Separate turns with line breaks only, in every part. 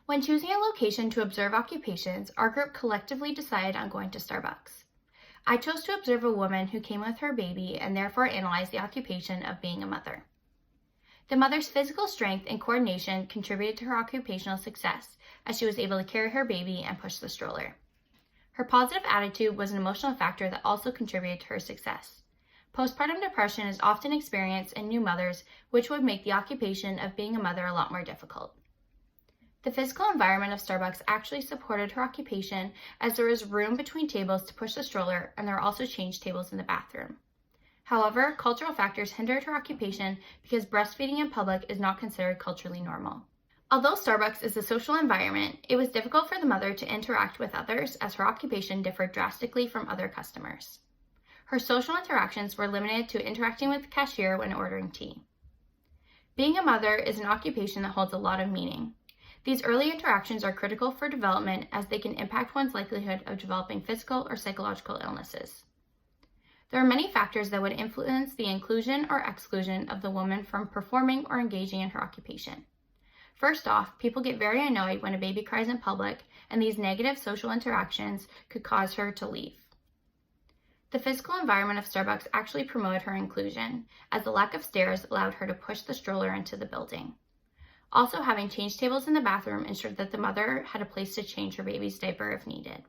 When choosing a location to observe occupations, our group collectively decided on going to Starbucks. I chose to observe a woman who came with her baby and therefore analyzed the occupation of being a mother. The mother's physical strength and coordination contributed to her occupational success as she was able to carry her baby and push the stroller. Her positive attitude was an emotional factor that also contributed to her success. Postpartum depression is often experienced in new mothers, which would make the occupation of being a mother a lot more difficult. The physical environment of Starbucks actually supported her occupation as there was room between tables to push the stroller and there were also change tables in the bathroom. However, cultural factors hindered her occupation because breastfeeding in public is not considered culturally normal. Although Starbucks is a social environment, it was difficult for the mother to interact with others as her occupation differed drastically from other customers. Her social interactions were limited to interacting with the cashier when ordering tea. Being a mother is an occupation that holds a lot of meaning. These early interactions are critical for development as they can impact one's likelihood of developing physical or psychological illnesses. There are many factors that would influence the inclusion or exclusion of the woman from performing or engaging in her occupation. First off, people get very annoyed when a baby cries in public, and these negative social interactions could cause her to leave. The physical environment of Starbucks actually promoted her inclusion, as the lack of stairs allowed her to push the stroller into the building. Also, having change tables in the bathroom ensured that the mother had a place to change her baby's diaper if needed.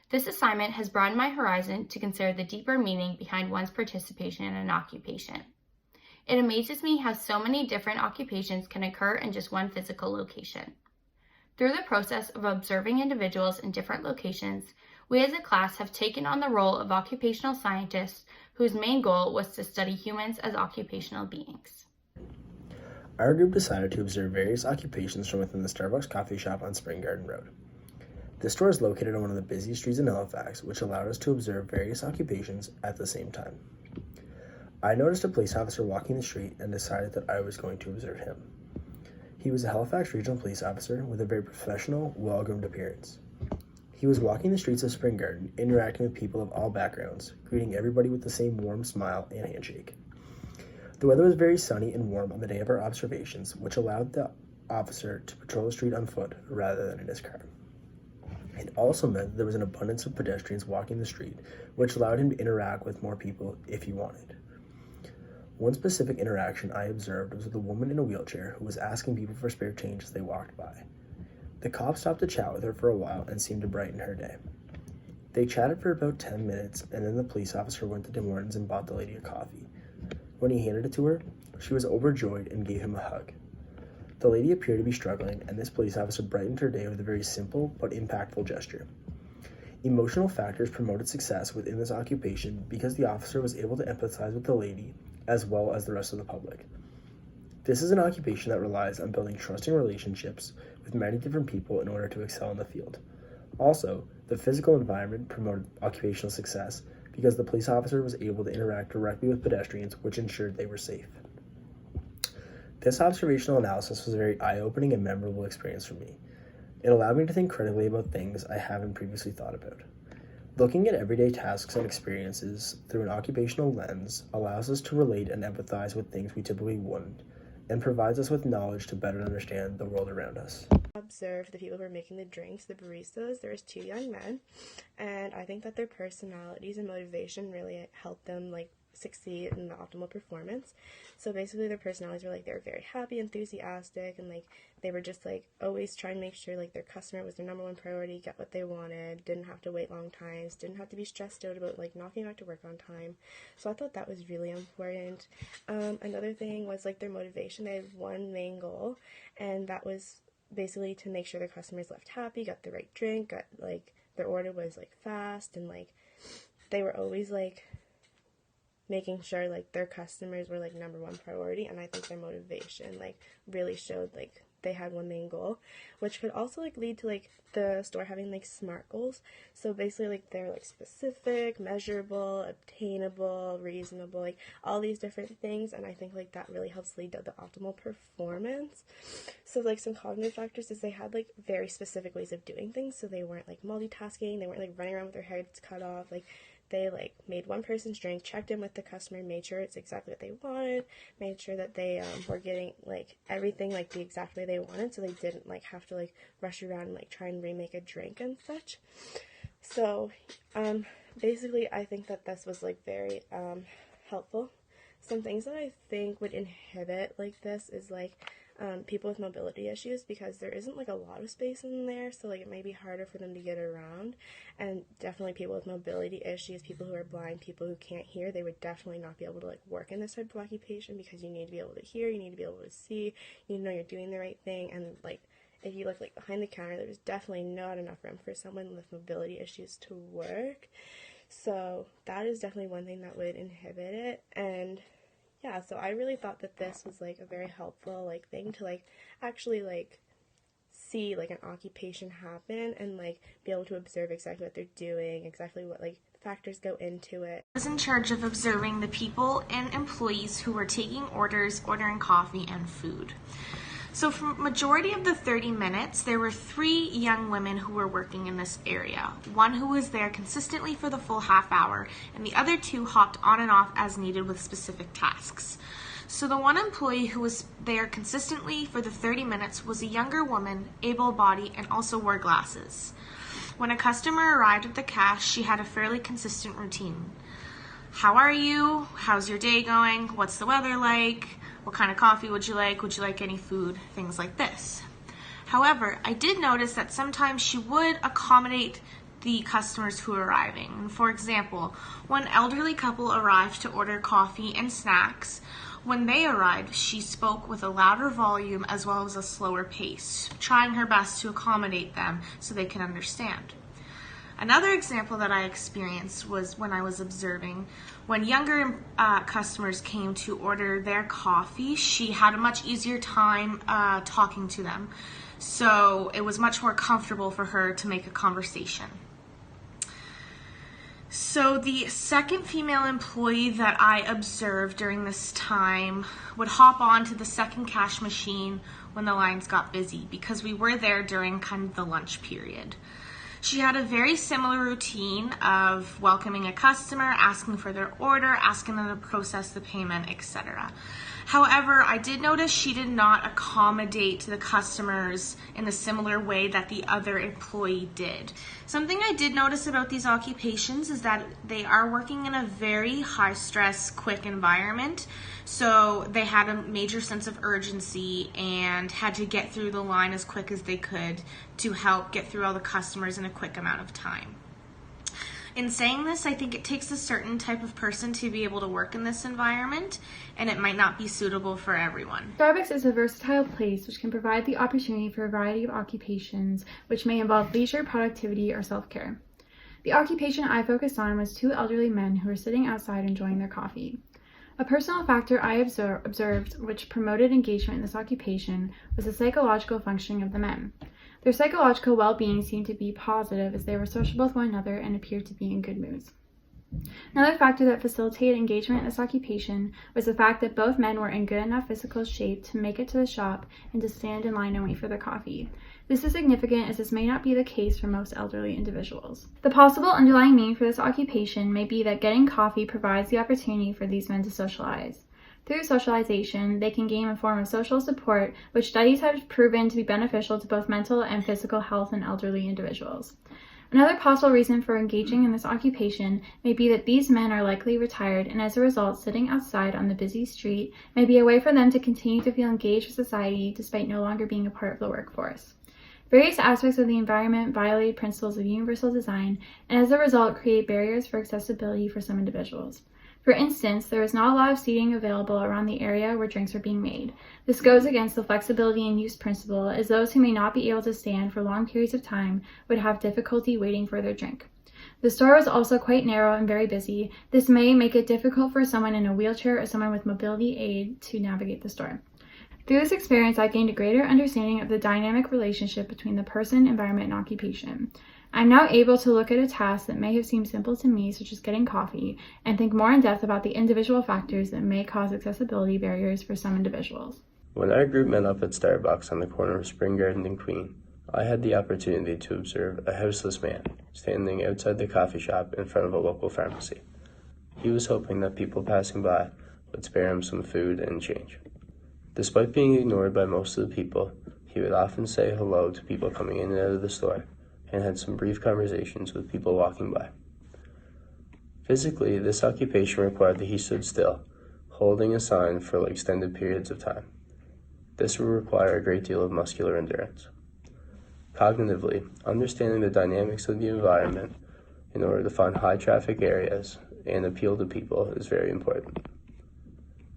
This assignment has broadened my horizon to consider the deeper meaning behind one's participation in an occupation. It amazes me how so many different occupations can occur in just one physical location. Through the process of observing individuals in different locations, we as a class have taken on the role of occupational scientists whose main goal was to study humans as occupational beings.
Our group decided to observe various occupations from within the Starbucks coffee shop on Spring Garden Road. This store is located on one of the busiest streets in Halifax, which allowed us to observe various occupations at the same time. I noticed a police officer walking the street and decided that I was going to observe him. He was a Halifax Regional Police Officer with a very professional, well-groomed appearance. He was walking the streets of Spring Garden, interacting with people of all backgrounds, greeting everybody with the same warm smile and handshake. The weather was very sunny and warm on the day of our observations, which allowed the officer to patrol the street on foot rather than in his car. It also meant that there was an abundance of pedestrians walking the street, which allowed him to interact with more people if he wanted. One specific interaction I observed was with a woman in a wheelchair who was asking people for spare change as they walked by. The cop stopped to chat with her for a while and seemed to brighten her day. They chatted for about 10 minutes, and then the police officer went to Tim Hortons and bought the lady a coffee. When he handed it to her, she was overjoyed and gave him a hug. The lady appeared to be struggling, and this police officer brightened her day with a very simple but impactful gesture. Emotional factors promoted success within this occupation because the officer was able to empathize with the lady as well as the rest of the public. This is an occupation that relies on building trusting relationships with many different people in order to excel in the field. Also, the physical environment promoted occupational success because the police officer was able to interact directly with pedestrians, which ensured they were safe. This observational analysis was a very eye-opening and memorable experience for me. It allowed me to think critically about things I haven't previously thought about. Looking at everyday tasks and experiences through an occupational lens allows us to relate and empathize with things we typically wouldn't, and provides us with knowledge to better understand the world around us.
Observe the people who were making the drinks, the baristas. There was two young men, and I think that their personalities and motivation really helped them succeed in the optimal performance. So basically their personalities were they were very happy, enthusiastic, and they were just always trying to make sure their customer was their number one priority, get what they wanted, didn't have to wait long times, didn't have to be stressed out about knocking out to work on time. So I thought that was really important. Another thing was their motivation. They had one main goal, and that was basically to make sure their customers left happy, got the right drink, got their order was fast, and they were always making sure their customers were number one priority. And I think their motivation really showed they had one main goal, which could also lead to the store having SMART goals. So basically they're specific, measurable, obtainable, reasonable, all these different things. And I think that really helps lead to the optimal performance. So some cognitive factors is they had very specific ways of doing things. So they weren't multitasking, they weren't running around with their heads cut off. they like made one person's drink, checked in with the customer, made sure it's exactly what they wanted, made sure that they were getting like everything like the exact way they wanted, so they didn't like have to like rush around and like try and remake a drink and such. So basically I think that this was like very helpful. Some things that I think would inhibit like this is like people with mobility issues, because there isn't like a lot of space in there, so like it may be harder for them to get around. And definitely people with mobility issues, people who are blind, people who can't hear, they would definitely not be able to like work in this type of occupation, because you need to be able to hear, you need to be able to see, you need to know you're doing the right thing. And like if you look like behind the counter, there's definitely not enough room for someone with mobility issues to work. So that is definitely one thing that would inhibit it. And yeah, so I really thought that this was like a very helpful like thing to like actually like see like an occupation happen and like be able to observe exactly what they're doing, exactly what like factors go into it.
I was in charge of observing the people and employees who were taking orders, ordering coffee and food. So for majority of the 30 minutes, there were 3 young women who were working in this area. One who was there consistently for the full half hour, and the other 2 hopped on and off as needed with specific tasks. So the one employee who was there consistently for the 30 minutes was a younger woman, able-bodied, and also wore glasses. When a customer arrived at the cash, she had a fairly consistent routine. How are you? How's your day going? What's the weather like? What kind of coffee would you like? Would you like any food? Things like this. However, I did notice that sometimes she would accommodate the customers who were arriving. And for example, one elderly couple arrived to order coffee and snacks. When they arrived, she spoke with a louder volume as well as a slower pace, trying her best to accommodate them so they can understand. Another example that I experienced was when I was observing. When younger customers came to order their coffee, she had a much easier time talking to them. So it was much more comfortable for her to make a conversation. So the second female employee that I observed during this time would hop on to the second cash machine when the lines got busy, because we were there during kind of the lunch period. She had a very similar routine of welcoming a customer, asking for their order, asking them to process the payment, etc. However, I did notice she did not accommodate the customers in the similar way that the other employee did. Something I did notice about these occupations is that they are working in a very high-stress, quick environment. So they had a major sense of urgency and had to get through the line as quick as they could to help get through all the customers in a quick amount of time. In saying this, I think it takes a certain type of person to be able to work in this environment, and it might not be suitable for everyone.
Starbucks is a versatile place which can provide the opportunity for a variety of occupations which may involve leisure, productivity, or self-care. The occupation I focused on was 2 elderly men who were sitting outside enjoying their coffee. A personal factor I observed which promoted engagement in this occupation was the psychological functioning of the men. Their psychological well-being seemed to be positive as they were sociable with one another and appeared to be in good moods. Another factor that facilitated engagement in this occupation was the fact that both men were in good enough physical shape to make it to the shop and to stand in line and wait for their coffee. This is significant as this may not be the case for most elderly individuals. The possible underlying meaning for this occupation may be that getting coffee provides the opportunity for these men to socialize. Through socialization, they can gain a form of social support, which studies have proven to be beneficial to both mental and physical health in elderly individuals. Another possible reason for engaging in this occupation may be that these men are likely retired, and as a result, sitting outside on the busy street may be a way for them to continue to feel engaged with society despite no longer being a part of the workforce. Various aspects of the environment violate principles of universal design, and as a result, create barriers for accessibility for some individuals. For instance, there is not a lot of seating available around the area where drinks are being made. This goes against the flexibility and use principle, as those who may not be able to stand for long periods of time would have difficulty waiting for their drink. The store was also quite narrow and very busy. This may make it difficult for someone in a wheelchair or someone with mobility aid to navigate the store. Through this experience, I gained a greater understanding of the dynamic relationship between the person, environment, and occupation. I'm now able to look at a task that may have seemed simple to me, such as getting coffee, and think more in depth about the individual factors that may cause accessibility barriers for some individuals.
When our group met up at Starbucks on the corner of Spring Garden and Queen,
I had the opportunity to observe a houseless man standing outside the coffee shop in front of a local pharmacy. He was hoping that people passing by would spare him some food and change. Despite being ignored by most of the people, he would often say hello to people coming in and out of the store and had some brief conversations with people walking by. Physically, this occupation required that he stood still, holding a sign for extended periods of time. This would require a great deal of muscular endurance. Cognitively, understanding the dynamics of the environment in order to find high traffic areas and appeal to people is very important.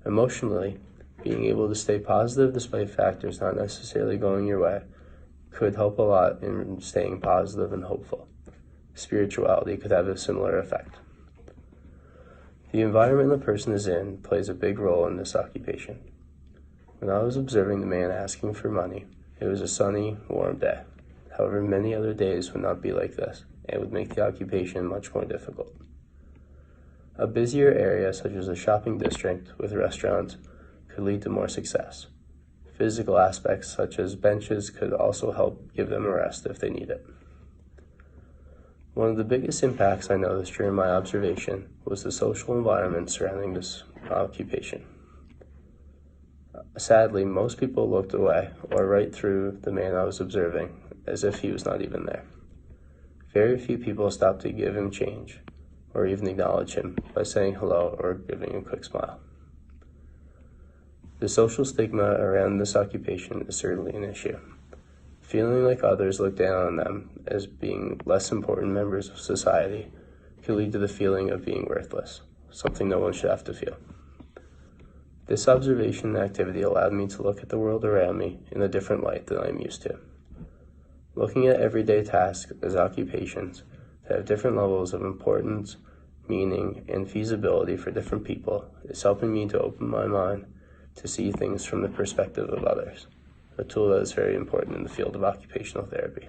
Emotionally, being able to stay positive despite factors not necessarily going your way could help a lot in staying positive and hopeful. Spirituality could have a similar effect. The environment the person is in plays a big role in this occupation. When I was observing the man asking for money, it was a sunny, warm day. However, many other days would not be like this, and would make the occupation much more difficult. A busier area, such as a shopping district with restaurants, could lead to more success. Physical aspects, such as benches, could also help give them a rest if they need it. One of the biggest impacts I noticed during my observation was the social environment surrounding this occupation. Sadly, most people looked away or right through the man I was observing, as if he was not even there. Very few people stopped to give him change, or even acknowledge him by saying hello or giving a quick smile. The social stigma around this occupation is certainly an issue. Feeling like others look down on them as being less important members of society could lead to the feeling of being worthless, something no one should have to feel. This observation and activity allowed me to look at the world around me in a different light than I am used to. Looking at everyday tasks as occupations that have different levels of importance, meaning, and feasibility for different people is helping me to open my mind to see things from the perspective of others, a tool that is very important in the field of occupational therapy.